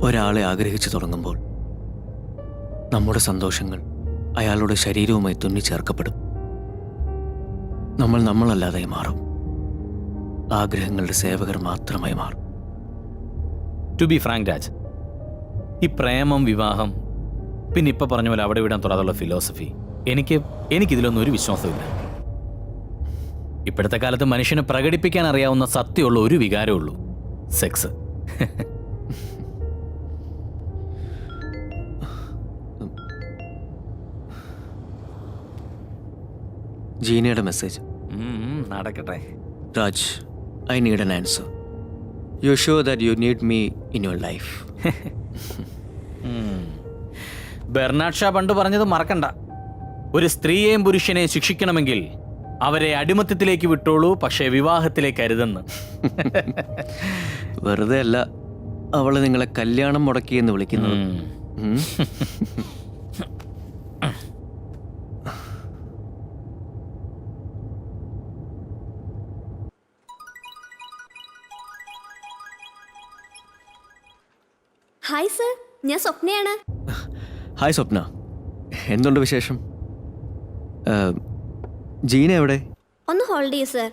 ഒരാളെ ആഗ്രഹിച്ചു തുടങ്ങുമ്പോൾ നമ്മുടെ സന്തോഷങ്ങൾ അയാളുടെ ശരീരവുമായി തുന്നിച്ചേർക്കപ്പെടും. നമ്മൾ നമ്മളല്ലാതെ മാറും. ആഗ്രഹങ്ങളുടെ സേവകർ മാത്രമായി മാറും. ടു ബി ഫ്രാങ്ക് രാജ്, ഈ പ്രേമം, വിവാഹം, പിന്നെ ഇപ്പം പറഞ്ഞ പോലെ അവിടെ വിടാൻ തൊടാതുള്ള ഫിലോസഫി എനിക്കിതിലൊന്നും ഒരു വിശ്വാസമില്ല. ഇപ്പോഴത്തെ കാലത്ത് മനുഷ്യന് പ്രകടിപ്പിക്കാൻ അറിയാവുന്ന സത്യമുള്ള ഒരു വികാരമേ ഉള്ളൂ, സെക്സ്. ജീനയുടെ മെസ്സേജ്. നടക്കട്ടെ. Raj, I need an answer. You sure that you need me in your life? Bernard Shaw പണ്ട് പറഞ്ഞത് മറക്കണ്ട. ഒരു സ്ത്രീയെയും പുരുഷനെയും ശിക്ഷിക്കണമെങ്കിൽ അവരെ അടിമത്തത്തിലേക്ക് വിട്ടോളൂ, പക്ഷേ വിവാഹത്തിലേക്ക് അരുതെന്ന്. വെറുതെ അല്ല അവള് നിങ്ങളെ കല്യാണം മുടക്കിയെന്ന് വിളിക്കുന്നത്. ഹായ് സർ, ഞാൻ സ്വപ്നയാണ്. ഹായ് സ്വപ്ന, എന്തുണ്ട് വിശേഷം? ജീന എവിടെ? ഒന്ന് ഹോൾഡ് ചെയ്യൂ സർ,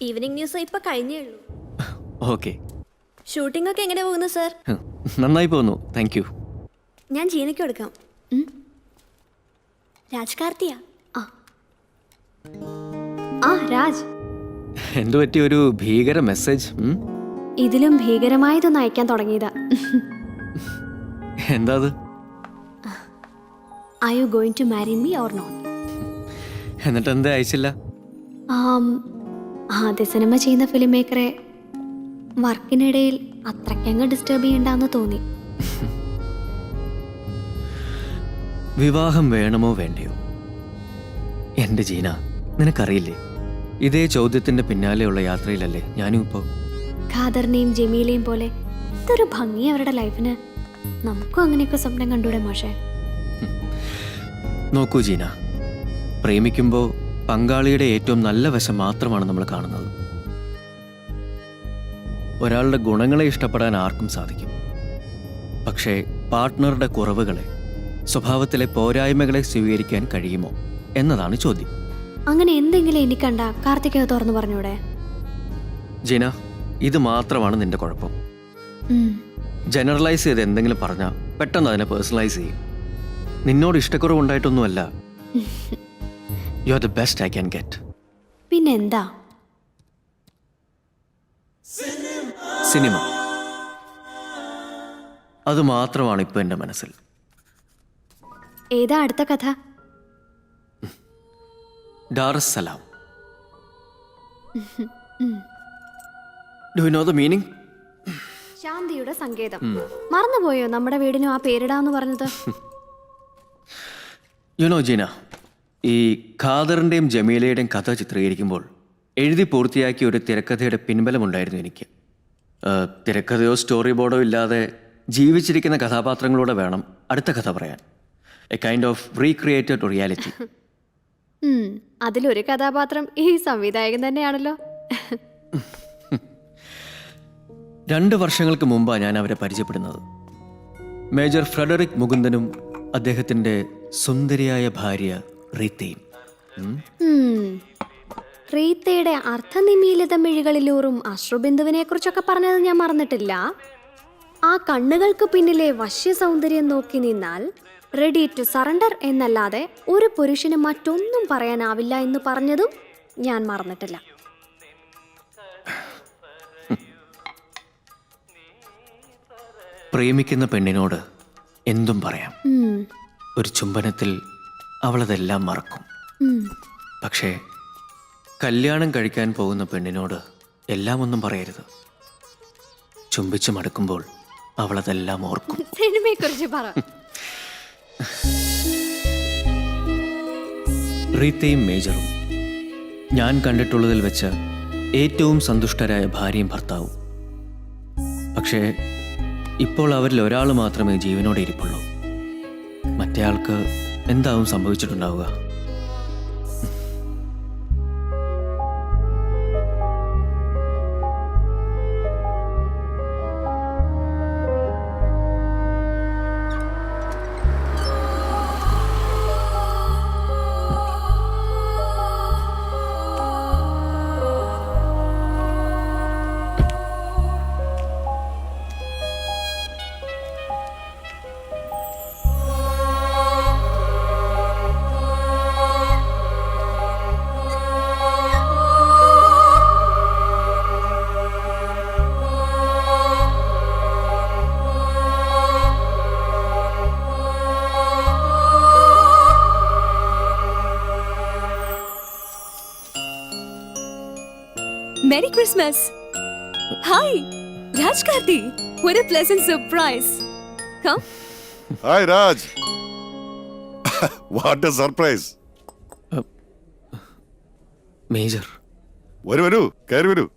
ഈവനിങ് ന്യൂസ് ഇപ്പൊ കഴിഞ്ഞേ ഉള്ളൂ. ഓക്കെ. ഷൂട്ടിംഗ് ഒക്കെ എങ്ങനെ പോകുന്നു സർ? നന്നായി പോകുന്നു, താങ്ക് യു. ഞാൻ ജീനയ്ക്ക് കൊടുക്കാം. രാജ് കാർത്തിയ. ആ രാജ്, എന്തു പറ്റി ഒരു ഭീകര മെസ്സേജ്? ഇതിലും ഭീകരമായതൊന്ന് അയക്കാൻ തുടങ്ങിയതാ. എന്താ അത്? Are you going to marry me or not? എന്നിട്ട് എന്താ അയച്ചില്ല? ആദ്യ സിനിമ ചെയ്യുന്ന ഫിലിം മേക്കറെ വർക്കിനിടയിൽ അത്രയ്ക്കങ്ങ് ഡിസ്റ്റർബ് ചെയ്യണ്ടെന്ന് തോന്നി. വിവാഹം വേണമോ വേണ്ടയോ? എൻ്റെ ജീന, നിനക്കറിയില്ലേ, ഇതേ ചോദ്യത്തിന്റെ പിന്നാലെയുള്ള യാത്രയിലല്ലേ ഞാനും ഇപ്പോൾ. ഖാദറിനെയും ജമീലയും പോലെ ഇതൊരു ഭംഗി അവരുടെ ലൈഫിന്. നമുക്കും അങ്ങനെയൊക്കെ സ്വപ്നം കണ്ടൂടെ മോശേ? നോക്കൂ ജീന, പ്രേമിക്കുമ്പോൾ പങ്കാളിയുടെ ഏറ്റവും നല്ല വശം മാത്രമാണ് നമ്മൾ കാണുന്നത്. ഒരാളുടെ ഗുണങ്ങളെ ഇഷ്ടപ്പെടാൻ ആർക്കും സാധിക്കും. പക്ഷേ പാർട്ട്ണറുടെ കുറവുകളെ, സ്വഭാവത്തിലെ പോരായ്മകളെ സ്വീകരിക്കാൻ കഴിയുമോ എന്നതാണ് ചോദ്യം. അങ്ങനെ എന്തെങ്കിലും എനിക്ക് കണ്ട കാർത്തിക് തുറന്നു പറഞ്ഞൂടെ? ജീന, ഇത് മാത്രമാണ് നിന്റെ കുഴപ്പം. ജനറലൈസ് ചെയ്ത് എന്തെങ്കിലും പറഞ്ഞാൽ പെട്ടെന്ന് അതിനെ പേഴ്സണലൈസ് ചെയ്യും. നിന്നോട് ഇഷ്ടക്കുറവുണ്ടായിട്ടൊന്നുമല്ല. You are the best I can get. പിന്നെന്താ? സിനിമ, അത് മാത്രമാണ് ഇപ്പൊ എൻ്റെ മനസ്സിൽ. ഏതാ അടുത്ത കഥ? Darussalam. Do you know the meaning? ശാന്തിയുടെ സങ്കേതം. മറന്നുപോയോ നമ്മുടെ വീടിനും ആ പേരിടാന്ന് പറഞ്ഞത്? യുനോ ജീന, ഈ ഖാദറിൻ്റെയും ജമീലയുടെയും കഥ ചിത്രീകരിക്കുമ്പോൾ എഴുതി പൂർത്തിയാക്കിയ ഒരു തിരക്കഥയുടെ പിൻബലമുണ്ടായിരുന്നു എനിക്ക്. തിരക്കഥയോ സ്റ്റോറി ബോർഡോ ഇല്ലാതെ ജീവിച്ചിരിക്കുന്ന കഥാപാത്രങ്ങളോടെ വേണം അടുത്ത കഥ പറയാൻ. A kind of recreated reality. അതിലൊരു കഥാപാത്രം ഈ സംവിധായകൻ തന്നെയാണല്ലോ. 2 വർഷങ്ങൾക്ക് മുമ്പാണ് ഞാൻ അവരെ പരിചയപ്പെടുന്നത്. മേജർ ഫ്രെഡറിക് മുകുന്ദനും അദ്ദേഹത്തിൻ്റെ സുന്ദരിയായ ഭാര്യ റീത്തയും. റീത്തയുടെ അർത്ഥനിമീലിത മിഴികളിലൂറും അശ്രുബിന്ദുവിനെ കുറിച്ചൊക്കെ പറഞ്ഞത് ഞാൻ മറന്നിട്ടില്ല. ആ കണ്ണുകൾക്ക് പിന്നിലെ വശ്യ സൗന്ദര്യം നോക്കി നിന്നാൽ റെഡി ടു സറണ്ടർ എന്നല്ലാതെ ഒരു പുരുഷന് മറ്റൊന്നും പറയാനാവില്ല എന്ന് പറഞ്ഞതും ഞാൻ മറന്നിട്ടില്ല. പ്രേമിക്കുന്ന പെണ്ണിനോട് എന്തും പറയാം. ഒരു ചുംബനത്തിൽ അവളതെല്ലാം മറക്കും. പക്ഷേ കല്യാണം കഴിക്കാൻ പോകുന്ന പെണ്ണിനോട് എല്ലാം ഒന്നും പറയരുത്. ചുംബിച്ചു മടുക്കുമ്പോൾ അവളതെല്ലാം ഓർക്കും. സിനിമയെക്കുറിച്ച് പറ. റീത്തയും മേജറും ഞാൻ കണ്ടിട്ടുള്ളതിൽ വെച്ച് ഏറ്റവും സന്തുഷ്ടരായ ഭാര്യയും ഭർത്താവും. പക്ഷേ ഇപ്പോൾ അവരിൽ ഒരാൾ മാത്രമേ ജീവനോടെ ഇരിപ്പുള്ളൂ. മറ്റേയാൾക്ക് എന്താവും സംഭവിച്ചിട്ടുണ്ടാവുക? Merry Christmas. Hi, Raj Karti. What a pleasant surprise. Come. Hi, Raj. What a surprise. Major, വരൂ കയറി വരൂ.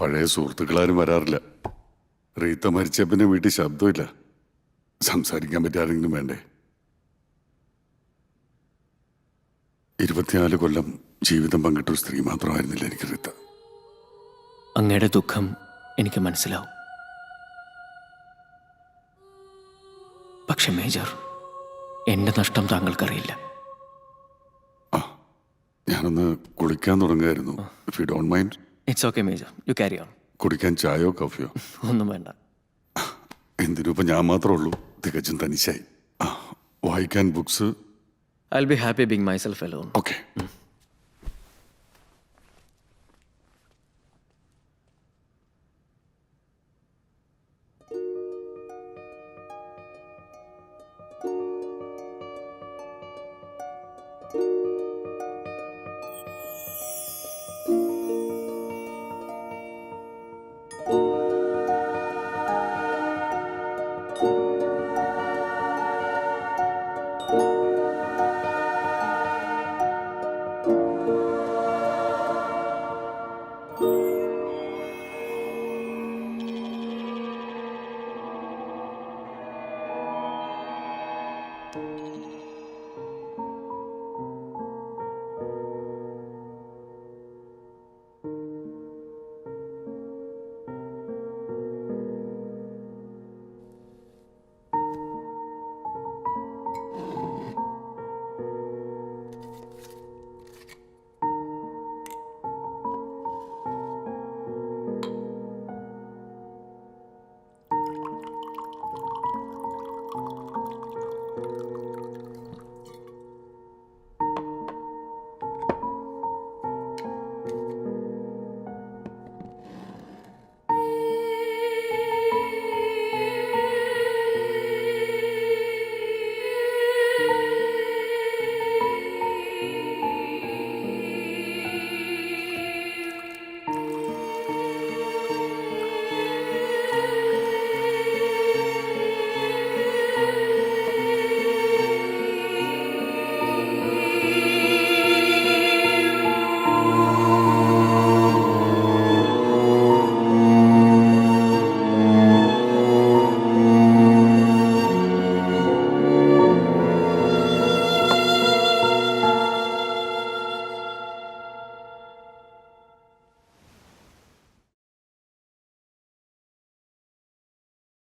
പഴയ സുഹൃത്തുക്കളാരും വരാറില്ല. റീത്ത മരിച്ച പിന്നെ വീട്ടിൽ ശബ്ദമില്ല. സംസാരിക്കാൻ പറ്റിയ ആരെങ്കിലും വേണ്ടേ? 24 കൊല്ലം ജീവിതം പങ്കിട്ടൊരു സ്ത്രീ മാത്രമായിരുന്നില്ല എനിക്ക് റീത്ത. അങ്ങയുടെ ദുഃഖം എനിക്ക് മനസ്സിലാവും. പക്ഷെ മേജർ, എൻ്റെ നഷ്ടം താങ്കൾക്കറിയില്ല. ഞാനൊന്ന് കുളിക്കാൻ തുടങ്ങുമായിരുന്നു. If you don't mind. It's okay major, you carry on. കുടിക്കാൻ ചായയോ കോഫിയോ? ഒന്നും വേണ്ട. എന്തിനും ഇപ്പം ഞാൻ മാത്രമേ ഉള്ളൂ, തികച്ചും തനിച്ചായി. വായിക്കാൻ books? I'll be happy being myself alone. Okay.